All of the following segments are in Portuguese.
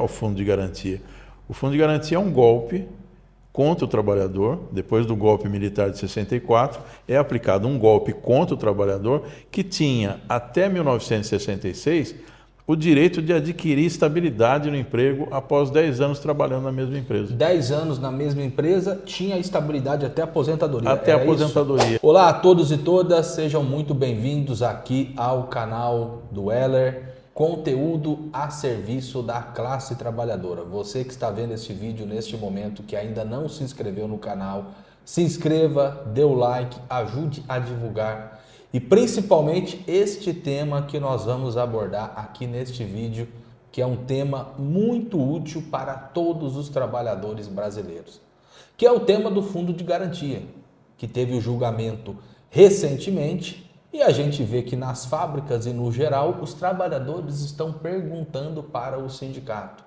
o fundo de garantia? O fundo de garantia é um golpe contra o trabalhador. Depois do golpe militar de 64, é aplicado um golpe contra o trabalhador que tinha, até 1966, o direito de adquirir estabilidade no emprego após 10 anos trabalhando na mesma empresa. 10 anos na mesma empresa, tinha estabilidade até a aposentadoria. Até a aposentadoria. Isso? Olá a todos e todas, sejam muito bem-vindos aqui ao canal do Weller, conteúdo a serviço da classe trabalhadora. Você que está vendo este vídeo neste momento, que ainda não se inscreveu no canal, se inscreva, dê o like, ajude a divulgar. E principalmente este tema que nós vamos abordar aqui neste vídeo, que é um tema muito útil para todos os trabalhadores brasileiros, que é o tema do Fundo de Garantia, que teve o julgamento recentemente e a gente vê que nas fábricas e no geral os trabalhadores estão perguntando para o sindicato: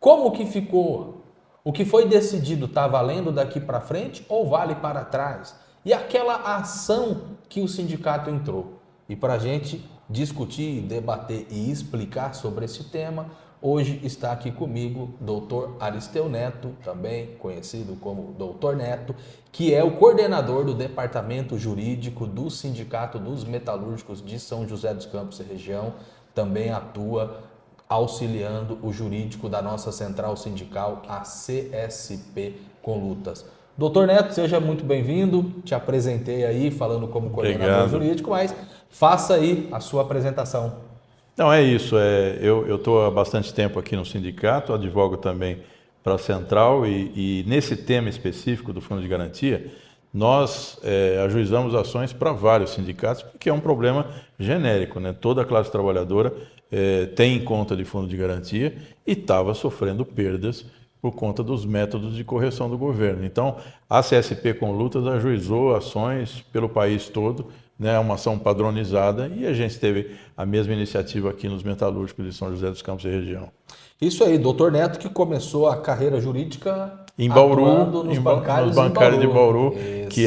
como que ficou? O que foi decidido está valendo daqui para frente ou vale para trás? E aquela ação que o sindicato entrou. E para a gente discutir, debater e explicar sobre esse tema, hoje está aqui comigo o Dr. Aristeu Neto, também conhecido como Dr. Neto, que é o coordenador do Departamento Jurídico do Sindicato dos Metalúrgicos de São José dos Campos e região, também atua auxiliando o jurídico da nossa central sindical, a CSP Conlutas. Doutor Neto, seja muito bem-vindo. Te apresentei aí falando como coordenador jurídico, mas faça aí a sua apresentação. Não, é isso. Eu estou há bastante tempo aqui no sindicato, advogo também para a central e nesse tema específico do Fundo de Garantia, nós ajuizamos ações para vários sindicatos, porque é um problema genérico, né? Toda a classe trabalhadora tem conta de Fundo de Garantia e estava sofrendo perdas por conta dos métodos de correção do governo. Então, a CSP Conlutas ajuizou ações pelo país todo, né, uma ação padronizada, e a gente teve a mesma iniciativa aqui nos metalúrgicos de São José dos Campos e região. Isso aí, doutor Neto, que começou a carreira jurídica em Bauru, nos bancários de Bauru, que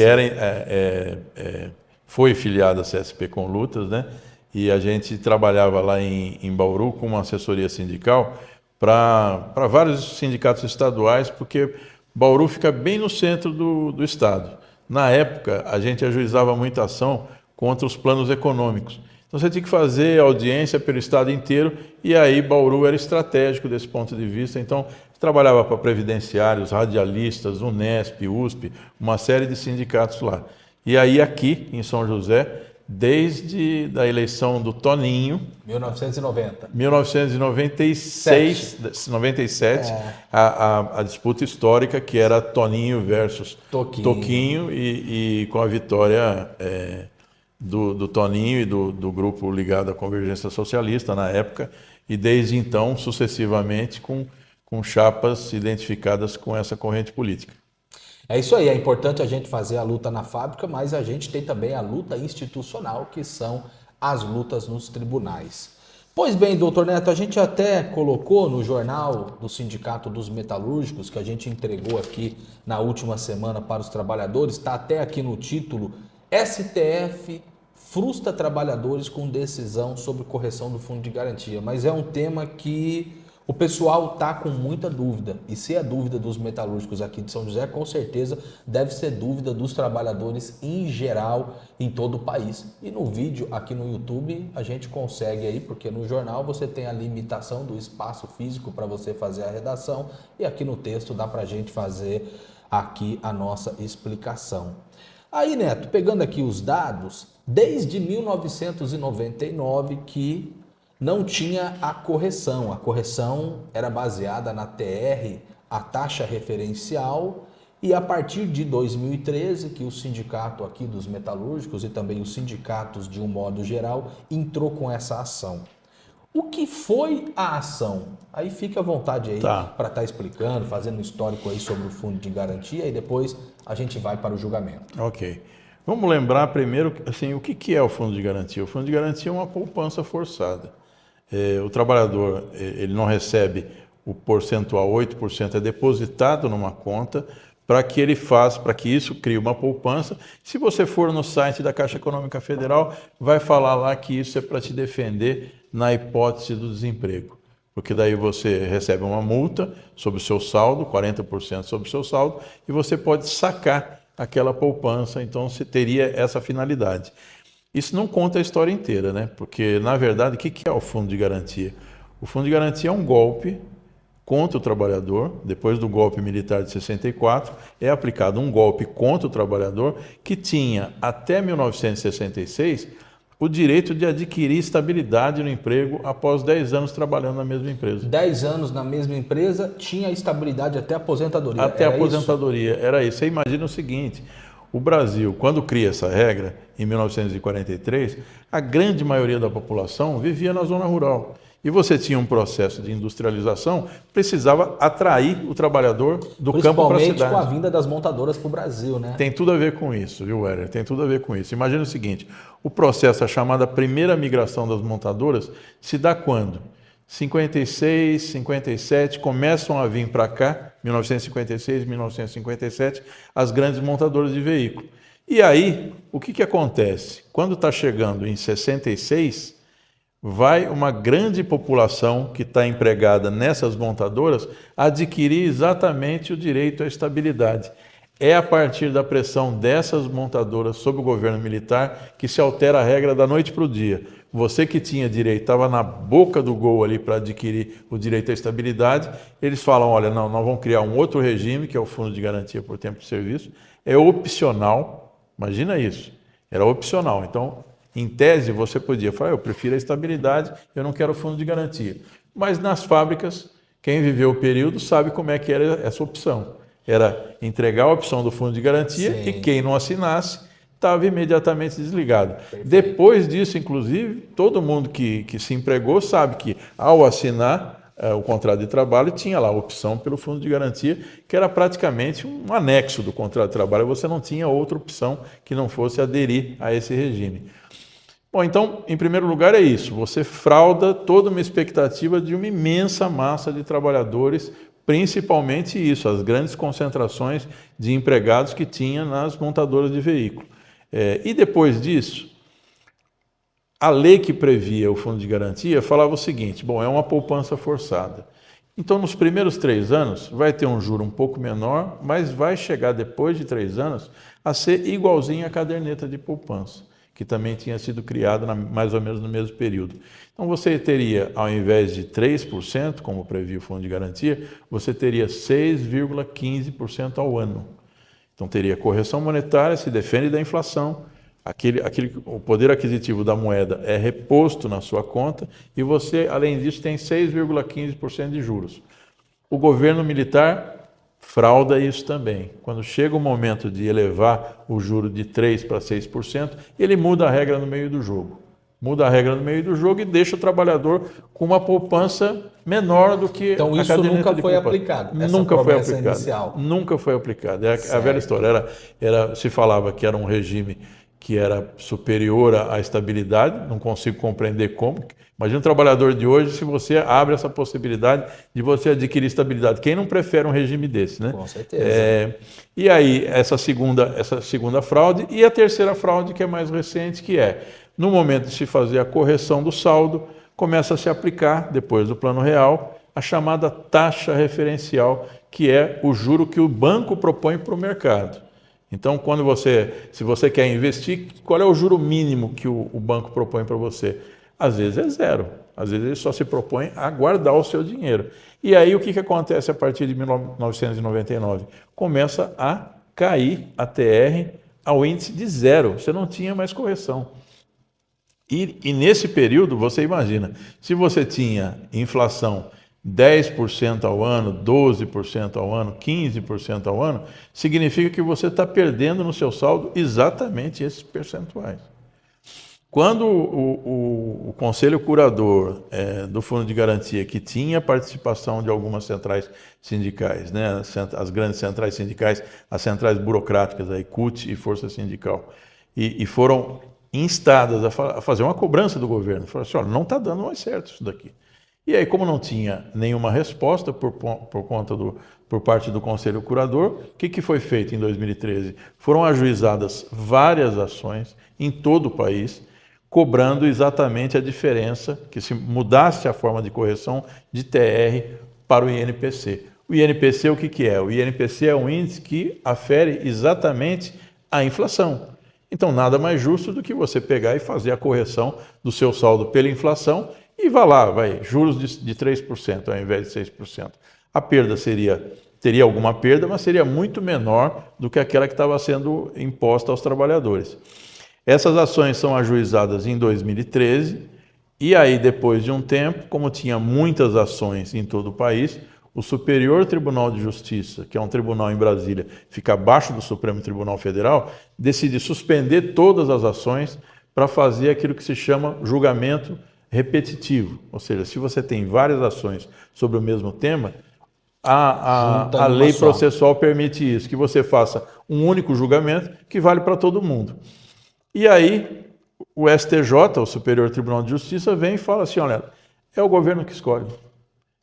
foi filiado à CSP Conlutas, né? E a gente trabalhava lá em Bauru com uma assessoria sindical para vários sindicatos estaduais, porque Bauru fica bem no centro do estado. Na época, a gente ajuizava muita ação contra os planos econômicos. Então, você tinha que fazer audiência pelo estado inteiro, e aí Bauru era estratégico desse ponto de vista. Então, trabalhava para previdenciários, radialistas, Unesp, USP, uma série de sindicatos lá. E aí aqui, em São José, desde a eleição do Toninho, 1997, a disputa histórica que era Toninho versus Toquinho e com a vitória do Toninho e do grupo ligado à Convergência Socialista na época, e desde então, sucessivamente, com chapas identificadas com essa corrente política. É isso aí, é importante a gente fazer a luta na fábrica, mas a gente tem também a luta institucional, que são as lutas nos tribunais. Pois bem, doutor Neto, a gente até colocou no jornal do Sindicato dos Metalúrgicos, que a gente entregou aqui na última semana para os trabalhadores, está até aqui no título: STF frustra trabalhadores com decisão sobre correção do Fundo de Garantia. Mas é um tema que o pessoal está com muita dúvida, e se é dúvida dos metalúrgicos aqui de São José, com certeza deve ser dúvida dos trabalhadores em geral, em todo o país. E no vídeo aqui no YouTube a gente consegue aí, porque no jornal você tem a limitação do espaço físico para você fazer a redação, e aqui no texto dá para a gente fazer aqui a nossa explicação. Aí, Neto, pegando aqui os dados, desde 1999 que não tinha a correção. A correção era baseada na TR, a taxa referencial, e a partir de 2013 que o sindicato aqui dos metalúrgicos e também os sindicatos de um modo geral entrou com essa ação. O que foi a ação? Aí fica à vontade aí para estar explicando, fazendo um histórico aí sobre o Fundo de Garantia, e depois a gente vai para o julgamento. Ok. Vamos lembrar primeiro assim, o que é o Fundo de Garantia. O Fundo de Garantia é uma poupança forçada. O trabalhador ele não recebe o percentual, 8% é depositado numa conta para que isso crie uma poupança. Se você for no site da Caixa Econômica Federal, vai falar lá que isso é para te defender na hipótese do desemprego. porque daí você recebe uma multa sobre o seu saldo, 40% sobre o seu saldo, e você pode sacar aquela poupança, então você teria essa finalidade. Isso não conta a história inteira, né? Porque, na verdade, o que é o fundo de garantia? O fundo de garantia é um golpe contra o trabalhador. Depois do golpe militar de 64, é aplicado um golpe contra o trabalhador que tinha, até 1966, o direito de adquirir estabilidade no emprego após 10 anos trabalhando na mesma empresa. 10 anos na mesma empresa, tinha estabilidade até a aposentadoria. Até a aposentadoria, era isso. Você imagina o seguinte, o Brasil, quando cria essa regra, em 1943, a grande maioria da população vivia na zona rural. E você tinha um processo de industrialização, precisava atrair o trabalhador do campo para a cidade. Principalmente com a vinda das montadoras para o Brasil, né? Tem tudo a ver com isso, viu, Weller? Tem tudo a ver com isso. Imagina o seguinte, o processo, a chamada primeira migração das montadoras, se dá quando? 56, 57, começam a vir para cá, 1956, 1957, as grandes montadoras de veículo. E aí, o que acontece? Quando está chegando em 66, vai uma grande população que está empregada nessas montadoras adquirir exatamente o direito à estabilidade. É a partir da pressão dessas montadoras sobre o governo militar que se altera a regra da noite para o dia. Você que tinha direito, estava na boca do gol ali para adquirir o direito à estabilidade, eles falam, olha, não, nós vamos criar um outro regime, que é o Fundo de Garantia por Tempo de Serviço, é opcional, imagina isso, era opcional, então, em tese, você podia falar, eu prefiro a estabilidade, eu não quero o fundo de garantia. Mas nas fábricas, quem viveu o período sabe como é que era essa opção. Era entregar a opção do fundo de garantia. Sim. E quem não assinasse estava imediatamente desligado. Perfeito. Depois disso, inclusive, todo mundo que se empregou sabe que ao assinar o contrato de trabalho tinha lá a opção pelo fundo de garantia, que era praticamente um anexo do contrato de trabalho. Você não tinha outra opção que não fosse aderir a esse regime. Bom, então, em primeiro lugar é isso, você frauda toda uma expectativa de uma imensa massa de trabalhadores, principalmente isso, as grandes concentrações de empregados que tinha nas montadoras de veículo. E depois disso, a lei que previa o fundo de garantia falava o seguinte, bom, é uma poupança forçada. Então, nos primeiros 3 anos, vai ter um juro um pouco menor, mas vai chegar depois de 3 anos a ser igualzinho à caderneta de poupança, que também tinha sido criada mais ou menos no mesmo período. Então você teria, ao invés de 3%, como previa o Fundo de Garantia, você teria 6,15% ao ano. Então teria correção monetária, se defende da inflação, o poder aquisitivo da moeda é reposto na sua conta e você, além disso, tem 6,15% de juros. O governo militar frauda isso também. Quando chega o momento de elevar o juro de 3% para 6%, ele muda a regra no meio do jogo. Muda a regra no meio do jogo e deixa o trabalhador com uma poupança menor do que então, a caderneta de poupança. Então isso nunca foi aplicado? Nunca foi aplicado. Inicial. Nunca foi aplicado. É a velha história. Se falava que era um regime que era superior à estabilidade, não consigo compreender como. Imagina um trabalhador de hoje, se você abre essa possibilidade de você adquirir estabilidade. Quem não prefere um regime desse, né? Com certeza. E aí, essa segunda fraude e a terceira fraude, que é mais recente, que é, no momento de se fazer a correção do saldo, começa a se aplicar, depois do Plano Real, a chamada taxa referencial, que é o juro que o banco propõe para o mercado. Então, se você quer investir, qual é o juro mínimo que o banco propõe para você? Às vezes é 0, às vezes ele só se propõe a guardar o seu dinheiro. E aí o que acontece a partir de 1999? Começa a cair a TR ao índice de 0, você não tinha mais correção. E nesse período, você imagina, se você tinha inflação 10% ao ano, 12% ao ano, 15% ao ano, significa que você está perdendo no seu saldo exatamente esses percentuais. Quando o Conselho Curador do Fundo de Garantia, que tinha participação de algumas centrais sindicais, né, as grandes centrais sindicais, as centrais burocráticas, aí, CUT e Força Sindical, e foram instadas a fazer uma cobrança do governo, falaram assim, olha, não está dando mais certo isso daqui. E aí, como não tinha nenhuma resposta por parte do Conselho Curador, o que foi feito em 2013? Foram ajuizadas várias ações em todo o país, cobrando exatamente a diferença, que se mudasse a forma de correção de TR para o INPC. O INPC o que é? O INPC é um índice que afere exatamente a inflação. Então, nada mais justo do que você pegar e fazer a correção do seu saldo pela inflação e juros de 3% ao invés de 6%. A perda teria alguma perda, mas seria muito menor do que aquela que estava sendo imposta aos trabalhadores. Essas ações são ajuizadas em 2013 e aí, depois de um tempo, como tinha muitas ações em todo o país, o Superior Tribunal de Justiça, que é um tribunal em Brasília, fica abaixo do Supremo Tribunal Federal, decide suspender todas as ações para fazer aquilo que se chama julgamento repetitivo. Ou seja, se você tem várias ações sobre o mesmo tema, a lei processual permite isso, que você faça um único julgamento que vale para todo mundo. E aí, o STJ, o Superior Tribunal de Justiça, vem e fala assim, olha, é o governo que escolhe.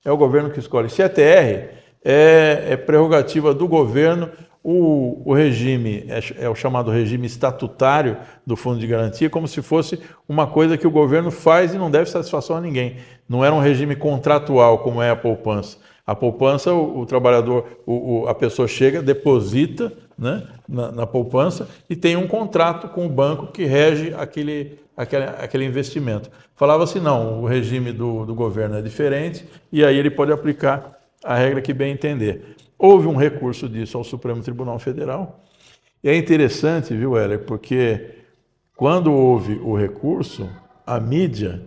É o governo que escolhe. Se é TR, é prerrogativa do governo. O regime é o chamado regime estatutário do Fundo de Garantia, como se fosse uma coisa que o governo faz e não deve satisfação a ninguém. Não era um regime contratual, como é a poupança. A poupança, o trabalhador, a pessoa chega, deposita, né, na poupança e tem um contrato com o banco que rege aquele investimento. Falava-se, não, o regime do governo é diferente e aí ele pode aplicar a regra que bem entender. Houve um recurso disso ao Supremo Tribunal Federal. E é interessante, viu, Heller, porque quando houve o recurso, a mídia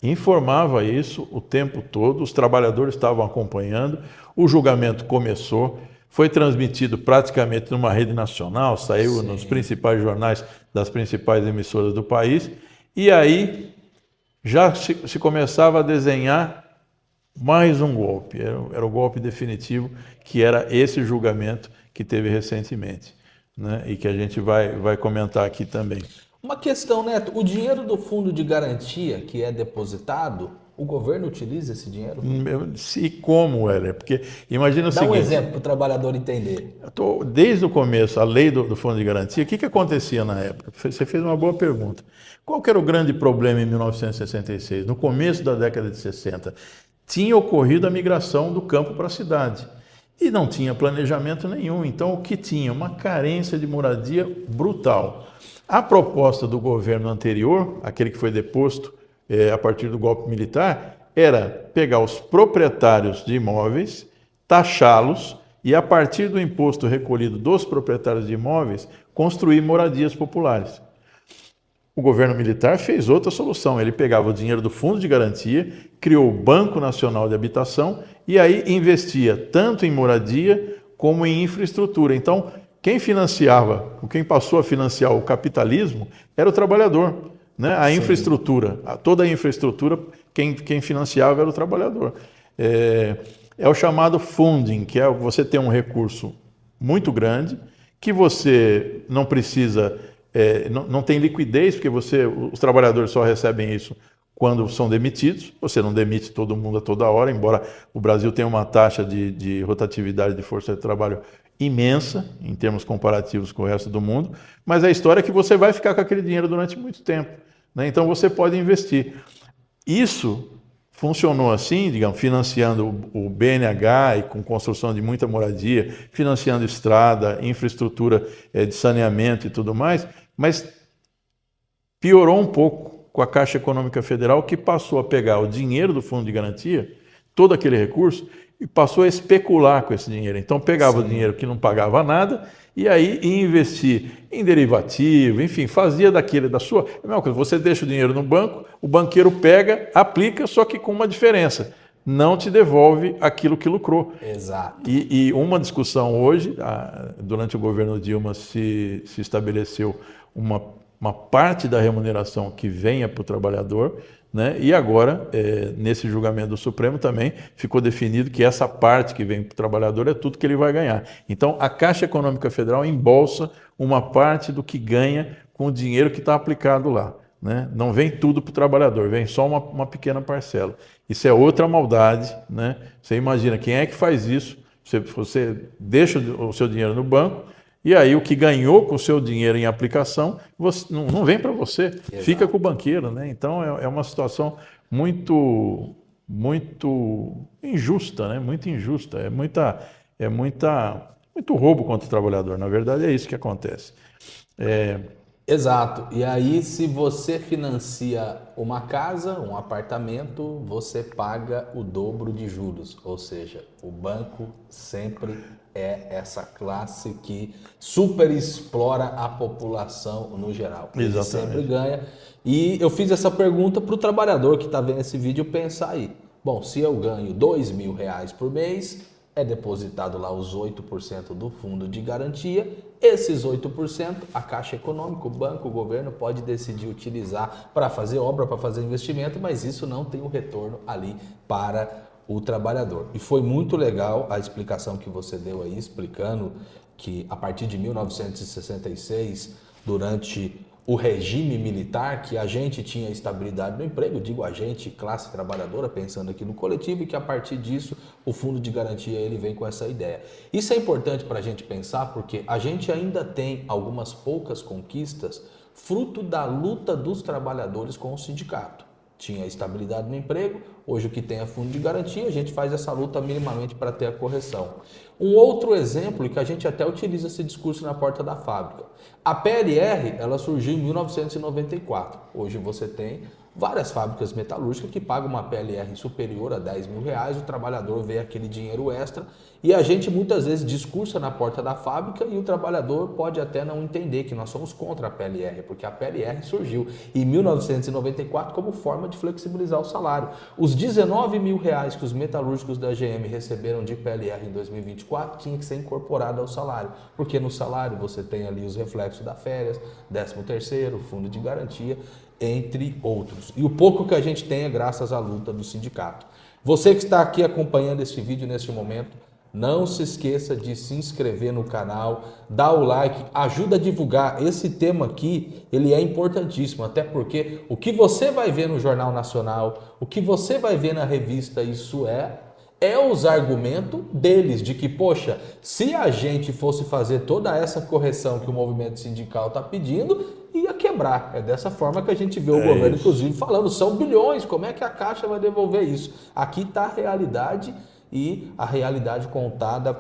informava isso o tempo todo, os trabalhadores estavam acompanhando, o julgamento começou, foi transmitido praticamente numa rede nacional, saiu nos principais jornais das principais emissoras do país, e aí já se começava a desenhar mais um golpe, era o golpe definitivo, que era esse julgamento que teve recentemente, né? E que a gente vai comentar aqui também. Uma questão, Neto, o dinheiro do fundo de garantia que é depositado, o governo utiliza esse dinheiro? E como, Heller? Porque imagina o seguinte... Dá um exemplo para o trabalhador entender. Desde o começo, a lei do fundo de garantia, o que acontecia na época? Você fez uma boa pergunta. Qual que era o grande problema em 1966? No começo da década de 60, tinha ocorrido a migração do campo para a cidade. E não tinha planejamento nenhum. Então, o que tinha? Uma carência de moradia brutal. A proposta do governo anterior, aquele que foi deposto a partir do golpe militar, era pegar os proprietários de imóveis, taxá-los e, a partir do imposto recolhido dos proprietários de imóveis, construir moradias populares. O governo militar fez outra solução. Ele pegava o dinheiro do Fundo de Garantia, criou o Banco Nacional de Habitação e aí investia tanto em moradia como em infraestrutura. Então, quem passou a financiar o capitalismo era o trabalhador, né? A infraestrutura, toda a infraestrutura, quem financiava era o trabalhador. É o chamado funding, que é você ter um recurso muito grande, que você não precisa, não tem liquidez, porque os trabalhadores só recebem isso quando são demitidos. Você não demite todo mundo a toda hora, embora o Brasil tenha uma taxa de rotatividade de força de trabalho imensa, em termos comparativos com o resto do mundo, mas a história é que você vai ficar com aquele dinheiro durante muito tempo, né? Então você pode investir. Isso funcionou assim, digamos, financiando o BNH e com construção de muita moradia, financiando estrada, infraestrutura de saneamento e tudo mais, mas piorou um pouco com a Caixa Econômica Federal, que passou a pegar o dinheiro do Fundo de Garantia, todo aquele recurso, e passou a especular com esse dinheiro. Então pegava o dinheiro que não pagava nada e aí ia investir em derivativo, enfim, fazia da sua... Você deixa o dinheiro no banco, o banqueiro pega, aplica, só que com uma diferença. Não te devolve aquilo que lucrou. Exato. E uma discussão hoje, durante o governo Dilma, se estabeleceu uma parte da remuneração que venha para o trabalhador, né? E agora, nesse julgamento do Supremo também ficou definido que essa parte que vem para o trabalhador é tudo que ele vai ganhar. Então, a Caixa Econômica Federal embolsa uma parte do que ganha com o dinheiro que está aplicado lá, né? Não vem tudo para o trabalhador, vem só uma pequena parcela. Isso é outra maldade, né? Você imagina, quem é que faz isso? Você deixa o seu dinheiro no banco E aí o que ganhou com o seu dinheiro em aplicação não vem para você, fica com o banqueiro, né? Então é uma situação muito injusta, né? Muito injusta, muito roubo contra o trabalhador. Na verdade é isso que acontece. Exato. E aí, se você financia uma casa, um apartamento, você paga o dobro de juros. Ou seja, o banco sempre é essa classe que super explora a população no geral. Ele sempre ganha. E eu fiz essa pergunta para o trabalhador que está vendo esse vídeo pensar aí. Bom, se eu ganho R$ 2.000 por mês, é depositado lá os 8% do fundo de garantia. Esses 8%, a Caixa Econômica, o banco, o governo pode decidir utilizar para fazer obra, para fazer investimento, mas isso não tem o retorno ali para o trabalhador. E foi muito legal a explicação que você deu aí, explicando que a partir de 1966, durante o regime militar, que a gente tinha estabilidade no emprego, digo a gente, classe trabalhadora, pensando aqui no coletivo, e que a partir disso o fundo de garantia ele vem com essa ideia. Isso é importante para a gente pensar porque a gente ainda tem algumas poucas conquistas fruto da luta dos trabalhadores com o sindicato. Tinha estabilidade no emprego, hoje o que tem é fundo de garantia, a gente faz essa luta minimamente para ter a correção. Um outro exemplo, e que a gente até utiliza esse discurso na porta da fábrica, a PLR ela surgiu em 1994, hoje você tem várias fábricas metalúrgicas que pagam uma PLR superior a R$ 10.000, o trabalhador vê aquele dinheiro extra e a gente muitas vezes discursa na porta da fábrica e o trabalhador pode até não entender que nós somos contra a PLR, porque a PLR surgiu em 1994 como forma de flexibilizar o salário. Os R$ 19.000 que os metalúrgicos da GM receberam de PLR em 2024 tinha que ser incorporado ao salário, porque no salário você tem ali os reflexos da férias, 13º, fundo de garantia, entre outros. E o pouco que a gente tem é graças à luta do sindicato. Você que está aqui acompanhando esse vídeo neste momento, não se esqueça de se inscrever no canal, dar o like, ajuda a divulgar. Esse tema aqui, ele é importantíssimo, até porque o que você vai ver no Jornal Nacional, o que você vai ver na revista Isso é os argumentos deles, de que, poxa, se a gente fosse fazer toda essa correção que o movimento sindical está pedindo, ia quebrar. É dessa forma que a gente vê o governo, inclusive, falando, são bilhões, como é que a Caixa vai devolver isso? Aqui está a realidade e a realidade contada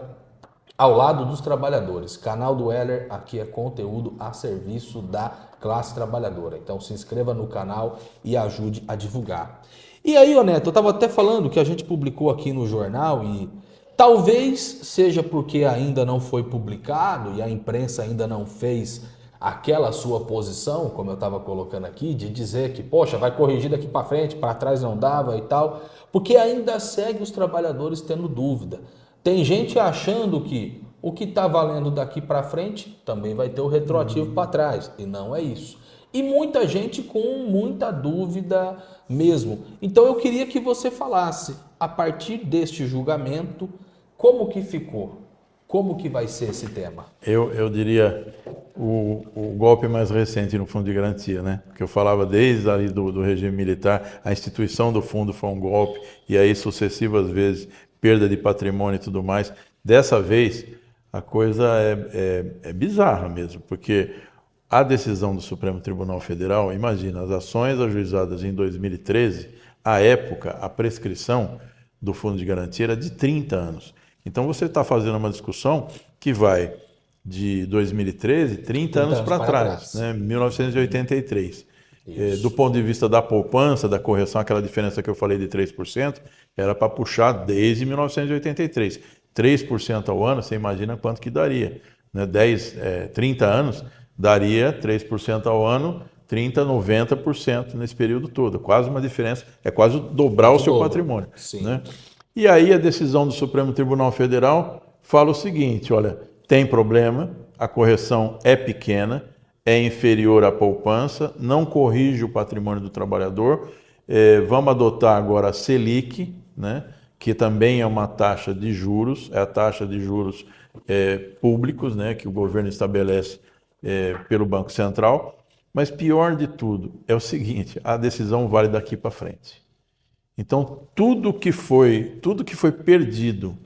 ao lado dos trabalhadores. Canal do Weller, aqui é conteúdo a serviço da classe trabalhadora. Então se inscreva no canal e ajude a divulgar. E aí, Neto, eu estava até falando que a gente publicou aqui no jornal e talvez seja porque ainda não foi publicado e a imprensa ainda não fez aquela sua posição, como eu estava colocando aqui, de dizer que, poxa, vai corrigir daqui para frente, para trás não dava e tal, porque ainda segue os trabalhadores tendo dúvida. Tem gente achando que o que está valendo daqui para frente também vai ter o retroativo para trás, e não é isso. E muita gente com muita dúvida mesmo. Então eu queria que você falasse, a partir deste julgamento, como que ficou? Como que vai ser esse tema? Eu diria o golpe mais recente no fundo de garantia, né? Porque eu falava desde ali do regime militar, a instituição do fundo foi um golpe, e aí sucessivas vezes perda de patrimônio e tudo mais. Dessa vez a coisa é bizarra mesmo, porque a decisão do Supremo Tribunal Federal, imagina, as ações ajuizadas em 2013, à época, a prescrição do fundo de garantia era de 30 anos. Então você está fazendo uma discussão que vai de 2013, 30 anos para trás, né? 1983. Do ponto de vista da poupança, da correção, aquela diferença que eu falei de 3%, era para puxar desde 1983. 3% ao ano, você imagina quanto que daria. Né? 30 anos, daria 3% ao ano, 30%, 90% nesse período todo. Quase uma diferença, é quase dobrar o seu patrimônio. Sim. Né? E aí a decisão do Supremo Tribunal Federal fala o seguinte, olha, tem problema, a correção é pequena, é inferior à poupança, não corrige o patrimônio do trabalhador, vamos adotar agora a Selic, né, que também é uma taxa de juros, é a taxa de juros públicos, né, que o governo estabelece pelo Banco Central, mas pior de tudo é o seguinte, a decisão vale daqui para frente. Então, tudo que foi perdido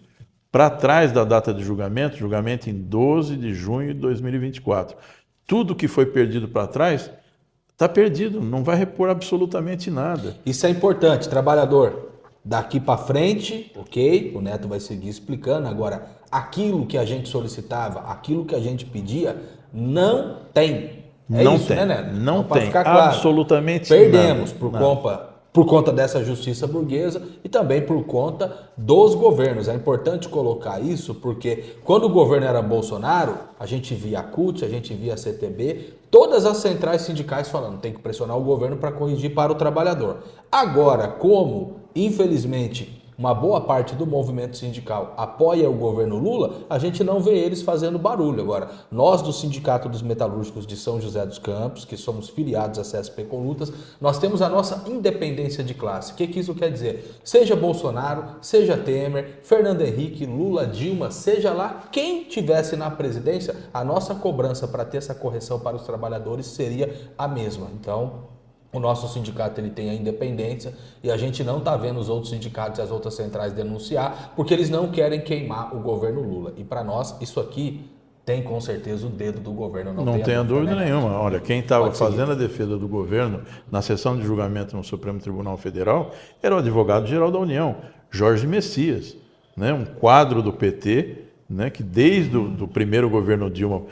para trás da data de julgamento em 12 de junho de 2024. Tudo que foi perdido para trás está perdido, não vai repor absolutamente nada. Isso é importante, trabalhador. Daqui para frente, ok, o Neto vai seguir explicando. Agora, aquilo que a gente solicitava, aquilo que a gente pedia, não tem. É Não isso, tem, né, Neto? não Então, pra tem, ficar claro, absolutamente perdemos nada. por conta dessa justiça burguesa e também por conta dos governos. É importante colocar isso porque quando o governo era Bolsonaro, a gente via a CUT, a gente via a CTB, todas as centrais sindicais falando tem que pressionar o governo para corrigir para o trabalhador. Agora, como, infelizmente, uma boa parte do movimento sindical apoia o governo Lula, a gente não vê eles fazendo barulho. Agora, nós do Sindicato dos Metalúrgicos de São José dos Campos, que somos filiados à CSP com Lutas, nós temos a nossa independência de classe. O que isso quer dizer? Seja Bolsonaro, seja Temer, Fernando Henrique, Lula, Dilma, seja lá quem tivesse na presidência, a nossa cobrança para ter essa correção para os trabalhadores seria a mesma. Então, o nosso sindicato ele tem a independência e a gente não está vendo os outros sindicatos e as outras centrais denunciar porque eles não querem queimar o governo Lula. E para nós, isso aqui tem com certeza o dedo do governo. Não tenha dúvida nenhuma. Olha, quem estava fazendo a defesa do governo na sessão de julgamento no Supremo Tribunal Federal era o advogado-geral da União, Jorge Messias, né? Um quadro do PT, né, que desde o primeiro governo Dilma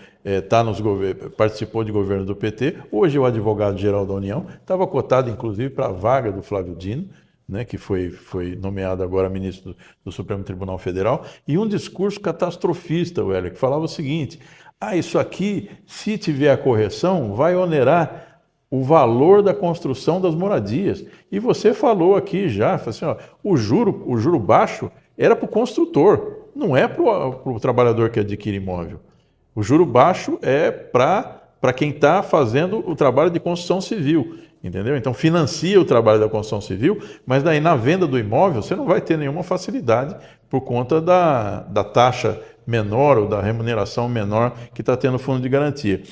participou de governo do PT, hoje é o advogado-geral da União, estava cotado inclusive para a vaga do Flávio Dino, né, que foi nomeado agora ministro do Supremo Tribunal Federal, e um discurso catastrofista, Wélio, que falava o seguinte: isso aqui, se tiver a correção, vai onerar o valor da construção das moradias. E você falou aqui já, assim, o juro baixo era para o construtor, não é para o trabalhador que adquire imóvel. O juro baixo é para quem está fazendo o trabalho de construção civil, entendeu? Então financia o trabalho da construção civil, mas daí na venda do imóvel você não vai ter nenhuma facilidade por conta da taxa menor ou da remuneração menor que está tendo o fundo de garantia.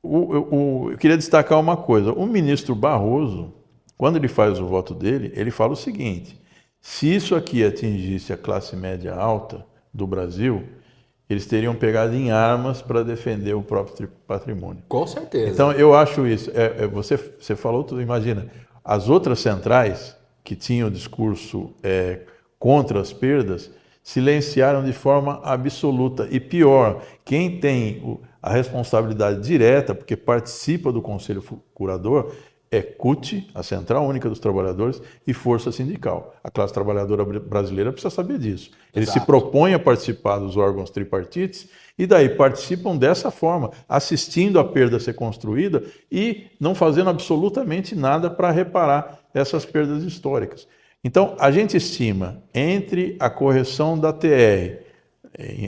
Eu queria destacar uma coisa: o ministro Barroso, quando ele faz o voto dele, ele fala o seguinte: se isso aqui atingisse a classe média alta do Brasil, eles teriam pegado em armas para defender o próprio patrimônio. Com certeza. Então, eu acho isso. Você falou tudo, imagina, as outras centrais que tinham discurso contra as perdas silenciaram de forma absoluta. E pior, quem tem a responsabilidade direta, porque participa do Conselho Curador, é CUT, a Central Única dos Trabalhadores, e Força Sindical. A classe trabalhadora brasileira precisa saber disso. Eles se propõem a participar dos órgãos tripartites e daí participam dessa forma, assistindo a perda ser construída e não fazendo absolutamente nada para reparar essas perdas históricas. Então, a gente estima, entre a correção da TR,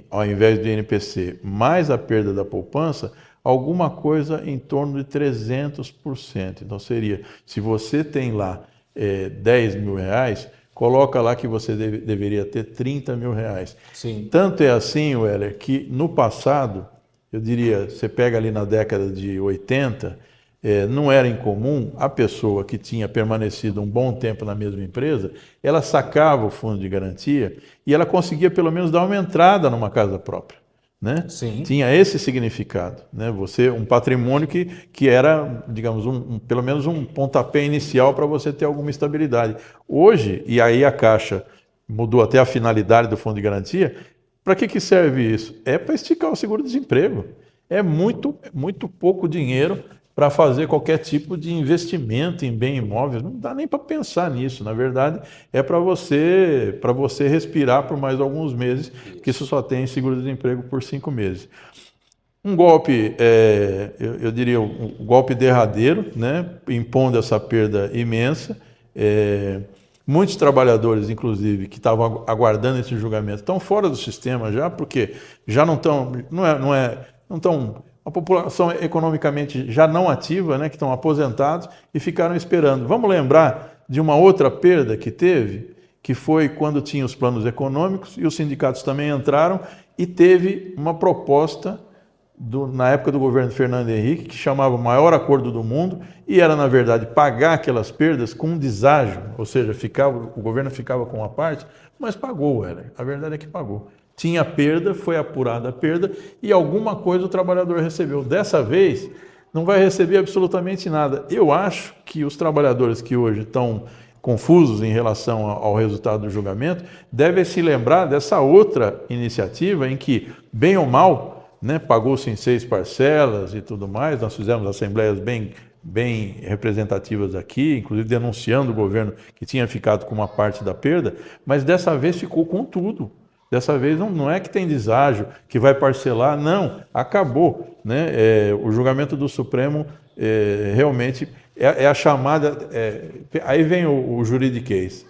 ao invés do INPC, mais a perda da poupança, alguma coisa em torno de 300%. Então seria, se você tem lá 10 mil reais, coloca lá que você deveria ter 30 mil reais. Sim. Tanto é assim, Weller, que no passado, eu diria, você pega ali na década de 80, não era incomum a pessoa que tinha permanecido um bom tempo na mesma empresa, ela sacava o fundo de garantia e ela conseguia pelo menos dar uma entrada numa casa própria. Né? Sim. Tinha esse significado, né? Você, um patrimônio que era, digamos, pelo menos um pontapé inicial para você ter alguma estabilidade. Hoje, e aí a Caixa mudou até a finalidade do fundo de garantia, para que serve isso? É para esticar o seguro-desemprego. É muito pouco dinheiro para fazer qualquer tipo de investimento em bem imóvel. Não dá nem para pensar nisso. Na verdade, é para você respirar por mais alguns meses, que isso só tem seguro-desemprego por 5 meses. Um golpe, eu diria, um golpe derradeiro, né, impondo essa perda imensa. Muitos trabalhadores, inclusive, que estavam aguardando esse julgamento, estão fora do sistema já, porque já não estão, não estão, a população economicamente já não ativa, né, que estão aposentados e ficaram esperando. Vamos lembrar de uma outra perda que teve, que foi quando tinha os planos econômicos e os sindicatos também entraram e teve uma proposta na época do governo Fernando Henrique, que chamava o maior acordo do mundo, e era, na verdade, pagar aquelas perdas com um deságio, ou seja, o governo ficava com uma parte, mas pagou, a verdade é que pagou. Tinha perda, foi apurada a perda, e alguma coisa o trabalhador recebeu. Dessa vez, não vai receber absolutamente nada. Eu acho que os trabalhadores que hoje estão confusos em relação ao resultado do julgamento devem se lembrar dessa outra iniciativa em que, bem ou mal, né, pagou-se em 6 parcelas e tudo mais. Nós fizemos assembleias bem representativas aqui, inclusive denunciando o governo que tinha ficado com uma parte da perda, mas dessa vez ficou com tudo. Dessa vez não é que tem deságio, que vai parcelar, não, acabou. Né? O julgamento do Supremo realmente é a chamada... aí vem o juridiquês.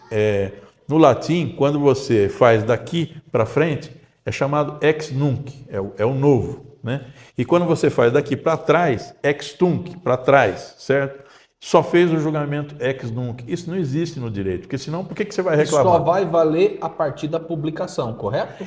No latim, quando você faz daqui para frente, é chamado ex nunc, é o novo. Né? E quando você faz daqui para trás, ex tunc, para trás, certo? Só fez o julgamento ex nunc. Isso não existe no direito, porque senão por que você vai reclamar? Só vai valer a partir da publicação, correto?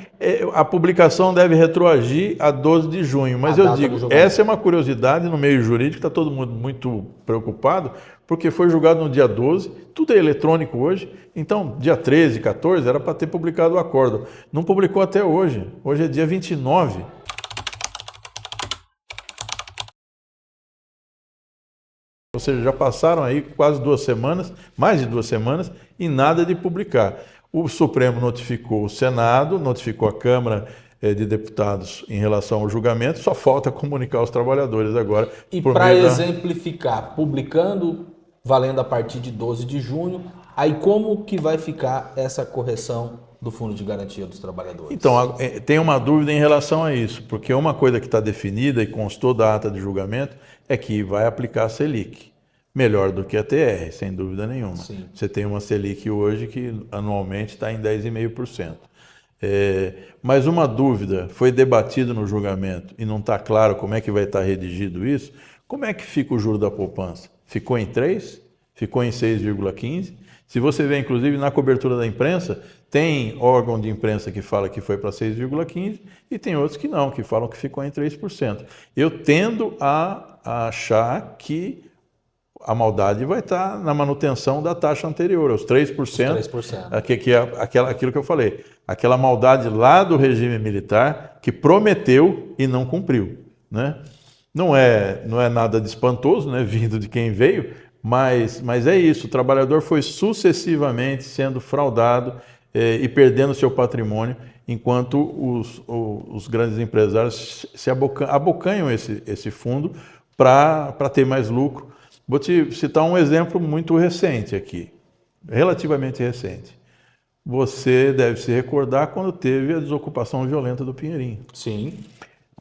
A publicação deve retroagir a 12 de junho, mas eu digo, essa é uma curiosidade no meio jurídico, está todo mundo muito preocupado, porque foi julgado no dia 12, tudo é eletrônico hoje, então dia 13, 14 era para ter publicado o acordo. Não publicou até hoje é dia 29. Ou seja, já passaram aí quase 2 semanas, mais de 2 semanas, e nada de publicar. O Supremo notificou o Senado, notificou a Câmara de Deputados em relação ao julgamento, só falta comunicar aos trabalhadores agora. E para exemplificar, publicando, valendo a partir de 12 de junho, aí como que vai ficar essa correção do Fundo de Garantia dos Trabalhadores? Então, tem uma dúvida em relação a isso, porque uma coisa que está definida e constou da ata de julgamento é que vai aplicar a Selic. Melhor do que a TR, sem dúvida nenhuma. Sim. Você tem uma Selic hoje que anualmente está em 10,5%. Mas uma dúvida, foi debatido no julgamento e não está claro como é que vai estar redigido isso, como é que fica o juro da poupança? Ficou em 3? Ficou em 6,15? Se você vê, inclusive, na cobertura da imprensa, tem órgão de imprensa que fala que foi para 6,15 e tem outros que não, que falam que ficou em 3%. Eu tendo a achar que a maldade vai estar na manutenção da taxa anterior, os 3%, Os 3%. Que é aquilo que eu falei, aquela maldade lá do regime militar que prometeu e não cumpriu. Né? Não é nada de espantoso, né, vindo de quem veio, mas é isso, o trabalhador foi sucessivamente sendo fraudado e perdendo seu patrimônio, enquanto os grandes empresários se abocanham esse fundo para ter mais lucro. Vou te citar um exemplo muito recente aqui, relativamente recente. Você deve se recordar quando teve a desocupação violenta do Pinheirinho. Sim.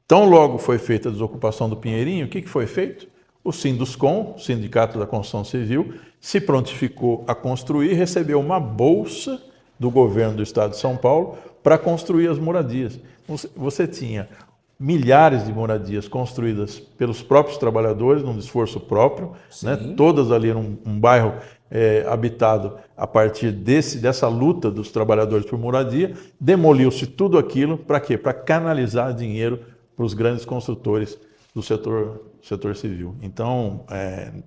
Tão logo foi feita a desocupação do Pinheirinho, o que foi feito? O Sinduscom, Sindicato da Construção Civil, se prontificou a construir e recebeu uma bolsa do governo do estado de São Paulo para construir as moradias. Você tinha milhares de moradias construídas pelos próprios trabalhadores, num esforço próprio, né? Todas ali num bairro habitado a partir dessa luta dos trabalhadores por moradia. Demoliu-se tudo aquilo para quê? Para canalizar dinheiro para os grandes construtores do setor civil. Então,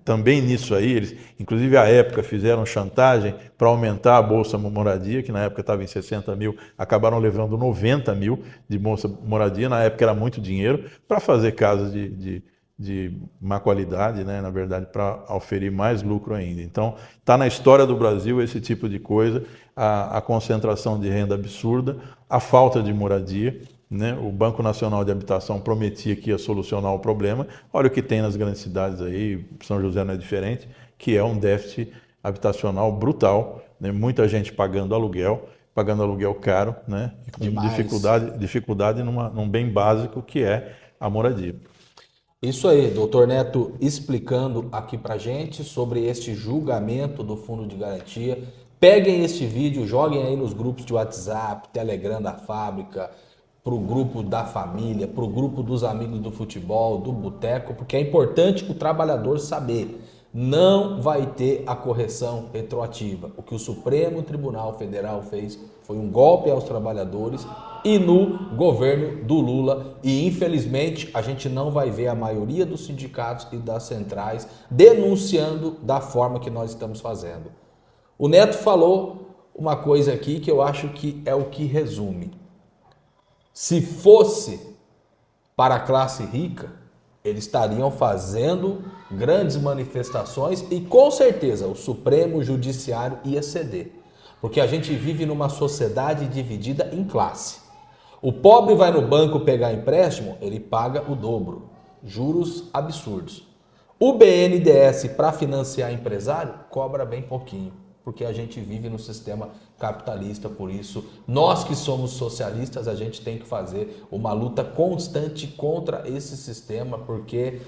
também nisso aí, eles, inclusive à época, fizeram chantagem para aumentar a Bolsa Moradia, que na época estava em 60 mil, acabaram levando 90 mil de Bolsa Moradia, na época era muito dinheiro, para fazer casas de má qualidade, né? Na verdade, para oferir mais lucro ainda. Então, está na história do Brasil esse tipo de coisa, a concentração de renda absurda, a falta de moradia. Né? O Banco Nacional de Habitação prometia que ia solucionar o problema. Olha o que tem nas grandes cidades aí, São José não é diferente, que é um déficit habitacional brutal, né? Muita gente pagando aluguel caro, né? E com dificuldade num bem básico que é a moradia. Isso aí, doutor Neto explicando aqui pra gente sobre este julgamento do Fundo de Garantia. Peguem este vídeo, joguem aí nos grupos de WhatsApp, Telegram da fábrica, para o grupo da família, para o grupo dos amigos do futebol, do boteco, porque é importante o trabalhador saber. não vai ter a correção retroativa. O que o Supremo Tribunal Federal fez foi um golpe aos trabalhadores e no governo do Lula. E infelizmente a gente não vai ver a maioria dos sindicatos e das centrais denunciando da forma que nós estamos fazendo. O Neto falou uma coisa aqui que eu acho que é o que resume. Se fosse para a classe rica, eles estariam fazendo grandes manifestações e com certeza o Supremo Judiciário ia ceder. Porque a gente vive numa sociedade dividida em classe. O pobre vai no banco pegar empréstimo, ele paga o dobro. Juros absurdos. O BNDES, para financiar empresário, cobra bem pouquinho. Porque a gente vive no sistema capitalista, por isso nós que somos socialistas, a gente tem que fazer uma luta constante contra esse sistema, porque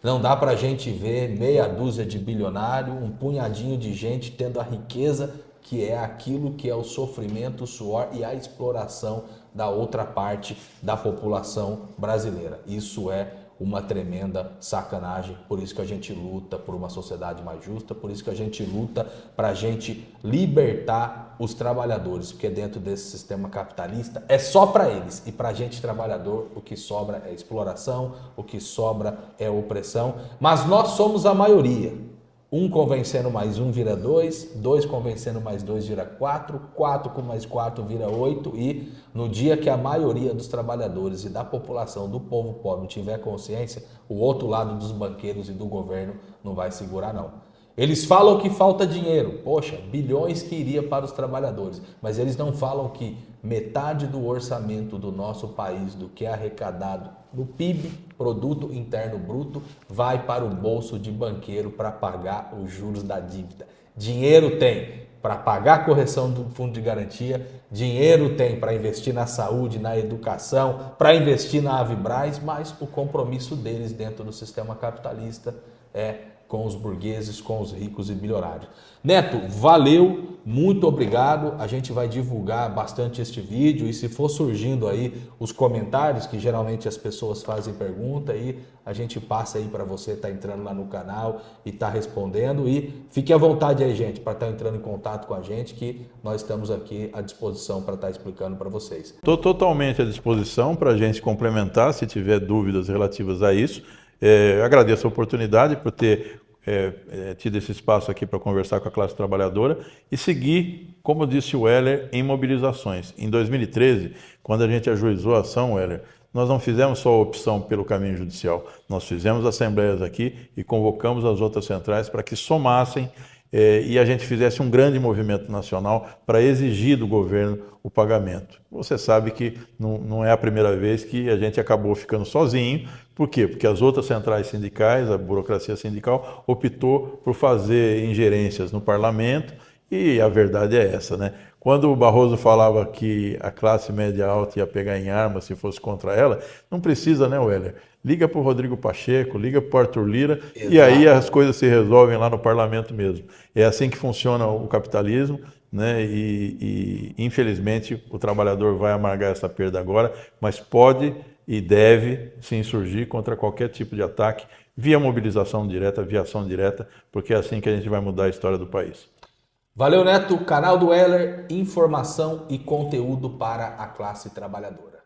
não dá para a gente ver meia dúzia de bilionário, um punhadinho de gente tendo a riqueza que é aquilo que é o sofrimento, o suor e a exploração da outra parte da população brasileira. Isso é uma tremenda sacanagem, por isso que a gente luta por uma sociedade mais justa, por isso que a gente luta para a gente libertar os trabalhadores, porque dentro desse sistema capitalista é só para eles, e para a gente trabalhador o que sobra é exploração, o que sobra é opressão, mas nós somos a maioria. Um convencendo mais um vira dois, dois convencendo mais dois vira quatro, quatro com mais quatro vira oito, e no dia que a maioria dos trabalhadores e da população, do povo pobre tiver consciência, o outro lado dos banqueiros e do governo não vai segurar não. Eles falam que falta dinheiro, poxa, bilhões que iria para os trabalhadores, mas eles não falam que metade do orçamento do nosso país, do que é arrecadado no PIB, Produto Interno Bruto, vai para o bolso de banqueiro para pagar os juros da dívida. Dinheiro tem para pagar a correção do fundo de garantia, dinheiro tem para investir na saúde, na educação, para investir na Avibraz, mas o compromisso deles dentro do sistema capitalista é com os burgueses, com os ricos e bilionários. Neto, valeu, muito obrigado. A gente vai divulgar bastante este vídeo e se for surgindo aí os comentários, que geralmente as pessoas fazem pergunta, aí a gente passa aí para você estar entrando lá no canal e estar respondendo. E fique à vontade aí, gente, para estar entrando em contato com a gente, que nós estamos aqui à disposição para estar explicando para vocês. Estou totalmente à disposição para a gente complementar, se tiver dúvidas relativas a isso. Agradeço a oportunidade por ter tido esse espaço aqui para conversar com a classe trabalhadora e seguir, como disse o Weller, em mobilizações. Em 2013, quando a gente ajuizou a ação, Weller, nós não fizemos só a opção pelo caminho judicial, nós fizemos assembleias aqui e convocamos as outras centrais para que somassem e a gente fizesse um grande movimento nacional para exigir do governo o pagamento. Você sabe que não é a primeira vez que a gente acabou ficando sozinho. Por quê? Porque as outras centrais sindicais, a burocracia sindical, optou por fazer ingerências no parlamento e a verdade é essa, né? Quando o Barroso falava que a classe média alta ia pegar em armas se fosse contra ela, não precisa, né, Weller? Liga para o Rodrigo Pacheco, liga para o Arthur Lira. Exato. E aí as coisas se resolvem lá no parlamento mesmo. É assim que funciona o capitalismo, né? E infelizmente o trabalhador vai amargar essa perda agora, mas pode e deve se insurgir contra qualquer tipo de ataque via mobilização direta, via ação direta, porque é assim que a gente vai mudar a história do país. Valeu, Neto. Canal do Weller, informação e conteúdo para a classe trabalhadora.